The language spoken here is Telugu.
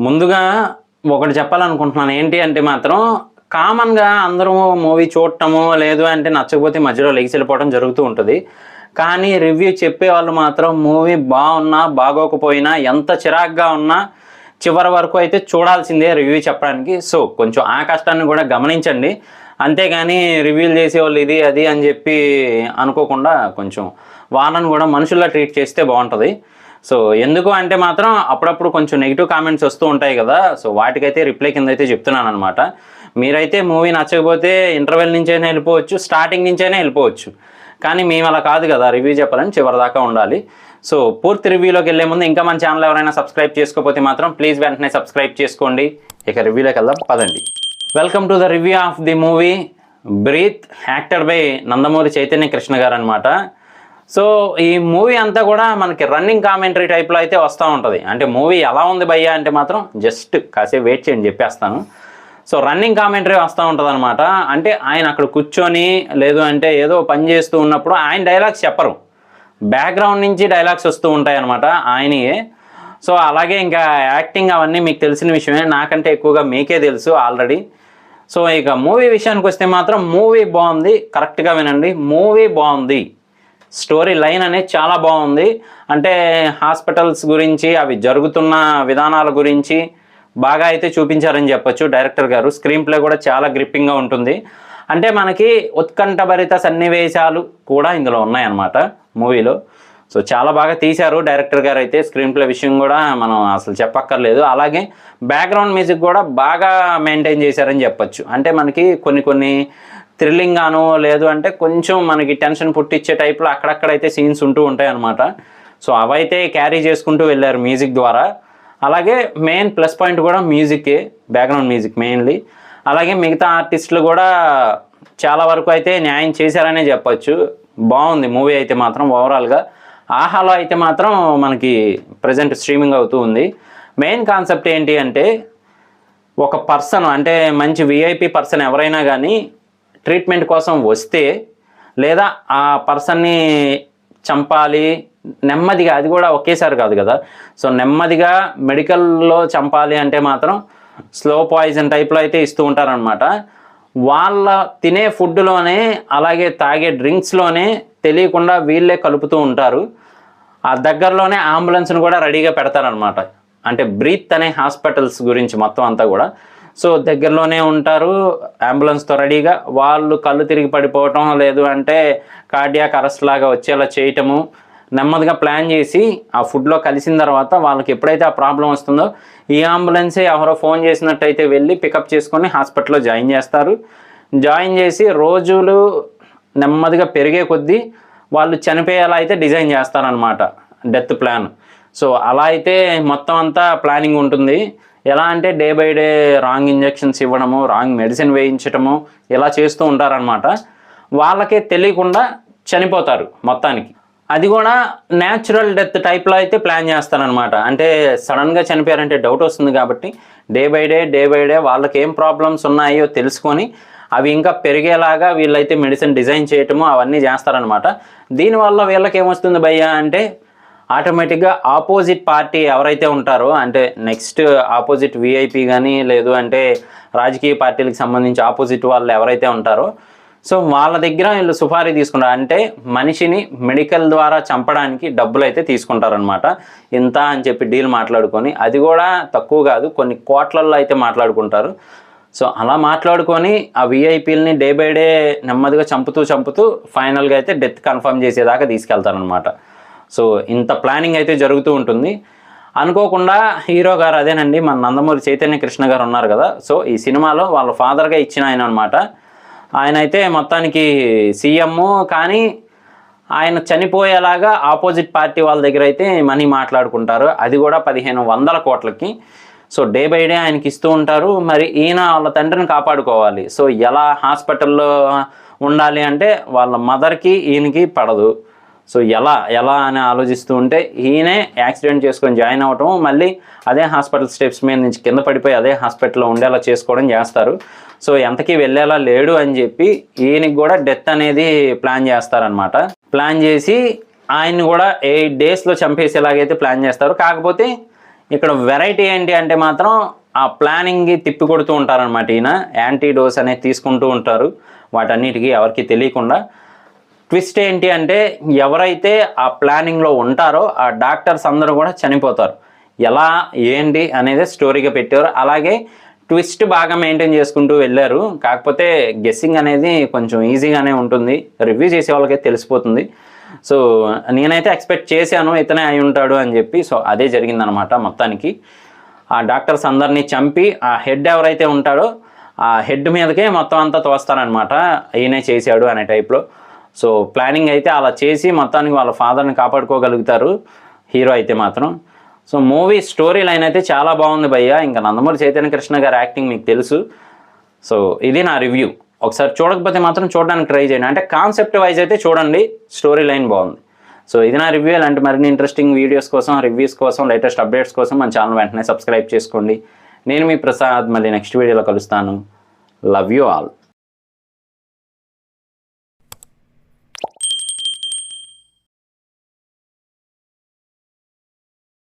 ముందుగా ఒకటి చెప్పాలనుకుంటున్నాను. ఏంటి అంటే మాత్రం కామన్‌గా అందరూ మూవీ చూడటము, లేదు అంటే నచ్చకపోతే మధ్యలో లెగిసి వెళ్ళిపోవడం జరుగుతూ ఉంటది. కానీ రివ్యూ చెప్పేవాళ్ళు మాత్రం మూవీ బాగున్నా, బాగోకపోయినా, ఎంత చిరాకుగా ఉన్నా చివరి వరకు అయితే చూడాల్సిందే రివ్యూ చెప్పడానికి. సో, కొంచెం ఆ కష్టాన్ని కూడా గమనించండి. అంతేగాని రివ్యూలు చేసేవాళ్ళు ఇది, అది అని చెప్పి అనుకోకుండా కొంచెం వాళ్ళని కూడా మనుషుల్లా ట్రీట్ చేస్తే బాగుంటది. సో, ఎందుకు అంటే మాత్రం అప్పుడప్పుడు కొంచెం నెగెటివ్ కామెంట్స్ వస్తూ ఉంటాయి కదా! సో, వాటికైతే రిప్లై కిందైతే చెప్తున్నాననమాట. మీరైతే మూవీ నచ్చకపోతే ఇంటర్వెల్ నుంచైనా వెళ్ళిపోవచ్చు, స్టార్టింగ్ నుంచైనా వెళ్ళిపోవచ్చు. కానీ మేము అలా కాదు కదా! రివ్యూ చెప్పాలని చివరిదాకా ఉండాలి. సో, పూర్తి రివ్యూలోకి వెళ్ళే ముందు ఇంకా మన ఛానల్ ఎవరైనా సబ్స్క్రైబ్ చేసుకోకపోతే మాత్రం ప్లీజ్ వెంటనే సబ్స్క్రైబ్ చేసుకోండి. ఇక రివ్యూలోకి వెళ్దాం పదండి. Welcome to the review of the movie 'Breathe' acted by Nandamuri Chaitanya Krishna garu అనమాట. సో, ఈ మూవీ అంతా కూడా మనకి రన్నింగ్ కామెంటరీ టైప్లో అయితే వస్తూ ఉంటుంది. అంటే మూవీ ఎలా ఉంది భయ్యా అంటే మాత్రం జస్ట్ కాసేపు వెయిట్ చేయండి చెప్పేస్తాను. సో, రన్నింగ్ కామెంటరీ వస్తూ ఉంటుంది అనమాట. అంటే ఆయన అక్కడ కూర్చొని లేదు అంటే ఏదో పని చేస్తూ ఉన్నప్పుడు ఆయన డైలాగ్స్ చెప్పరు, బ్యాక్గ్రౌండ్ నుంచి డైలాగ్స్ వస్తూ ఉంటాయి అనమాట ఆయనయే. సో, అలాగే ఇంకా యాక్టింగ్ అవన్నీ మీకు తెలిసిన విషయమే, నాకంటే ఎక్కువగా మీకే తెలుసు ఆల్రెడీ. సో, ఇక మూవీ విషయానికి వస్తే మాత్రం మూవీ బాగుంది. కరెక్ట్గా వినండి, మూవీ బాగుంది. స్టోరీ లైన్ అనేది చాలా బాగుంది. అంటే హాస్పిటల్స్ గురించి, అవి జరుగుతున్న విధానాల గురించి బాగా అయితే చూపించారని చెప్పొచ్చు డైరెక్టర్ గారు. స్క్రీన్ ప్లే కూడా చాలా గ్రిప్పింగ్గా ఉంటుంది. అంటే మనకి ఉత్కంఠభరిత సన్నివేశాలు కూడా ఇందులో ఉన్నాయన్నమాట మూవీలో. సో, చాలా బాగా తీశారు డైరెక్టర్ గారు అయితే. స్క్రీన్ ప్లే విషయం కూడా మనం అసలు చెప్పక్కర్లేదు. అలాగే బ్యాక్గ్రౌండ్ మ్యూజిక్ కూడా బాగా మెయింటైన్ చేశారని చెప్పొచ్చు. అంటే మనకి కొన్ని థ్రిల్లింగ్ గాను, లేదు అంటే కొంచెం మనకి టెన్షన్ పుట్టించే టైప్లో అక్కడక్కడైతే సీన్స్ ఉంటూ ఉంటాయి అన్నమాట. సో, అవైతే క్యారీ చేసుకుంటూ వెళ్ళారు మ్యూజిక్ ద్వారా. అలాగే మెయిన్ ప్లస్ పాయింట్ కూడా మ్యూజికే, బ్యాక్గ్రౌండ్ మ్యూజిక్ మెయిన్లీ. అలాగే మిగతా ఆర్టిస్టులు కూడా చాలా వరకు అయితే న్యాయం చేశారనే చెప్పచ్చు. బాగుంది మూవీ అయితే మాత్రం ఓవరాల్గా. ఆహాలో అయితే మాత్రం మనకి ప్రజెంట్ స్ట్రీమింగ్ అవుతూ ఉంది. మెయిన్ కాన్సెప్ట్ ఏంటి అంటే, ఒక పర్సన్ అంటే మంచి విఐపి పర్సన్ ఎవరైనా కానీ ట్రీట్మెంట్ కోసం వస్తే, లేదా ఆ పర్సన్ని చంపాలి నెమ్మదిగా, అది కూడా ఒకేసారి కాదు కదా. సో, నెమ్మదిగా మెడికల్లో చంపాలి అంటే మాత్రం స్లో పాయిజన్ టైప్లో అయితే ఇస్తూ ఉంటారనమాట. వాళ్ళ తినే ఫుడ్లోనే, అలాగే తాగే డ్రింక్స్లోనే తెలియకుండా వీళ్ళే కలుపుతూ ఉంటారు. ఆ దగ్గరలోనే అంబులెన్స్ను కూడా రెడీగా పెడతారనమాట. అంటే బ్రీత్ అనే హాస్పిటల్స్ గురించి మొత్తం అంతా కూడా. సో, దగ్గరలోనే ఉంటారు అంబులెన్స్తో రెడీగా. వాళ్ళు కళ్ళు తిరిగి పడిపోవటం, లేదు అంటే కార్డియాక్ అరెస్ట్ లాగా వచ్చేలా చేయటము, నెమ్మదిగా ప్లాన్ చేసి ఆ ఫుడ్లో కలిసిన తర్వాత వాళ్ళకి ఎప్పుడైతే ఆ ప్రాబ్లం వస్తుందో ఈ అంబులెన్సే ఎవరో ఫోన్ చేసినట్టయితే వెళ్ళి పికప్ చేసుకొని హాస్పిటల్లో జాయిన్ చేస్తారు. జాయిన్ చేసి రోజులు నెమ్మదిగా పెరిగే కొద్దీ వాళ్ళు చనిపోయేలా అయితే డిజైన్ చేస్తారనమాట డెత్ ప్లాన్. సో, అలా అయితే మొత్తం అంతా ప్లానింగ్ ఉంటుంది. ఎలా అంటే day by day wrong injections ఇవ్వడము, రాంగ్ మెడిసిన్ వేయించడము, ఇలా చేస్తూ ఉంటారనమాట. వాళ్ళకే తెలియకుండా చనిపోతారు మొత్తానికి. అది కూడా న్యాచురల్ డెత్ టైప్లో అయితే ప్లాన్ చేస్తారనమాట. అంటే సడన్గా చనిపోయారంటే డౌట్ వస్తుంది కాబట్టి డే బై డే వాళ్ళకి ఏం ప్రాబ్లమ్స్ ఉన్నాయో తెలుసుకొని అవి ఇంకా పెరిగేలాగా వీళ్ళైతే మెడిసిన్ డిజైన్ చేయటము అవన్నీ చేస్తారనమాట. దీనివల్ల వీళ్ళకి ఏమొస్తుంది భయ్యా అంటే, ఆటోమేటిక్గా ఆపోజిట్ పార్టీ ఎవరైతే ఉంటారో, అంటే నెక్స్ట్ ఆపోజిట్ విఐపి కానీ, లేదు అంటే రాజకీయ పార్టీలకు సంబంధించి ఆపోజిట్ వాళ్ళు ఎవరైతే ఉంటారో, సో వాళ్ళ దగ్గర వీళ్ళు సుపారీ తీసుకుంటారు. అంటే మనిషిని మెడికల్ ద్వారా చంపడానికి డబ్బులు అయితే తీసుకుంటారనమాట. ఇంత అని చెప్పి డీల్ మాట్లాడుకొని, అది కూడా తక్కువ కాదు, కొన్ని కోట్లల్లో అయితే మాట్లాడుకుంటారు. సో, అలా మాట్లాడుకొని ఆ విఐపీలని డే బై డే నెమ్మదిగా చంపుతూ ఫైనల్గా అయితే డెత్ కన్ఫర్మ్ చేసేదాకా తీసుకెళ్తారనమాట. సో, ఇంత ప్లానింగ్ అయితే జరుగుతూ ఉంటుంది. అనుకోకుండా హీరో గారు అదేనండి మన నందమూరి చైతన్య కృష్ణ గారు ఉన్నారు కదా. సో, ఈ సినిమాలో వాళ్ళ ఫాదర్గా ఇచ్చిన ఆయన అనమాట. ఆయన అయితే మొత్తానికి సీఎం, కానీ ఆయన చనిపోయేలాగా ఆపోజిట్ పార్టీ వాళ్ళ దగ్గర అయితే మనీ మాట్లాడుకుంటారు. అది కూడా 1500 కోట్లకి. సో, డే బై డే ఆయనకి ఇస్తూ ఉంటారు. మరి ఈయన వాళ్ళ తండ్రిని కాపాడుకోవాలి. సో, ఎలా హాస్పిటల్లో ఉండాలి అంటే వాళ్ళ మదర్కి ఈయనకి పడదు. సో, ఎలా అని ఆలోచిస్తూ ఉంటే ఈయనే యాక్సిడెంట్ చేసుకొని జాయిన్ అవ్వటం, మళ్ళీ అదే హాస్పిటల్ స్టెప్స్ మీద నుంచి కింద పడిపోయి అదే హాస్పిటల్లో ఉండేలా చేసుకోవడం చేస్తారు. సో, ఎంతకీ వెళ్ళేలా లేడు అని చెప్పి ఈయనకి కూడా డెత్ అనేది ప్లాన్ చేస్తారనమాట. ప్లాన్ చేసి ఆయన్ని కూడా 8 డేస్లో చంపేసేలాగైతే ప్లాన్ చేస్తారు. కాకపోతే ఇక్కడ వెరైటీ ఏంటి అంటే మాత్రం ఆ ప్లానింగ్కి తిప్పి కొడుతూ ఉంటారనమాట. ఈయన యాంటీడోస్ అనేది తీసుకుంటూ ఉంటారు వాటన్నిటికీ ఎవరికి తెలియకుండా. ట్విస్ట్ ఏంటి అంటే ఎవరైతే ఆ ప్లానింగ్లో ఉంటారో ఆ డాక్టర్స్ అందరూ కూడా చనిపోతారు. ఎలా ఏంటి అనేది స్టోరీగా పెట్టారు. అలాగే ట్విస్ట్ బాగా మెయింటైన్ చేసుకుంటూ వెళ్ళారు. కాకపోతే గెస్సింగ్ అనేది కొంచెం ఈజీగానే ఉంటుంది, రివ్యూ చేసే వాళ్ళకైతే తెలిసిపోతుంది. సో నేనైతే ఎక్స్పెక్ట్ చేశాను ఇతనే అయి ఉంటాడు అని చెప్పి. సో అదే జరిగిందనమాట. మొత్తానికి ఆ డాక్టర్స్ అందరినీ చంపి ఆ హెడ్ ఎవరైతే ఉంటాడో ఆ హెడ్ మీదకే మొత్తం అంతా తోస్తారనమాట, ఈయనే చేశాడు అనే టైప్లో. సో ప్లానింగ్ అయితే అలా చేసి మొత్తానికి వాళ్ళ ఫాదర్ని కాపాడుకోగలుగుతారు హీరో అయితే మాత్రం. సో మూవీ స్టోరీ లైన్ అయితే చాలా బాగుంది భయ్య. ఇంకా నందమూరి చైతన్య కృష్ణ గారి యాక్టింగ్ మీకు తెలుసు. సో ఇది నా రివ్యూ. ఒకసారి చూడకపోతే మాత్రం చూడడానికి ట్రై చేయండి. అంటే కాన్సెప్ట్ వైజ్ అయితే చూడండి, స్టోరీ లైన్ బాగుంది. సో ఇది నా రివ్యూ. ఇలాంటి మరిన్ని ఇంట్రెస్టింగ్ వీడియోస్ కోసం, రివ్యూస్ కోసం, లేటెస్ట్ అప్డేట్స్ కోసం మన ఛానల్ వెంటనే సబ్స్క్రైబ్ చేసుకోండి. నేను మీ ప్రసాద్. మళ్ళీ నెక్స్ట్ వీడియోలో కలుస్తాను. Love you all.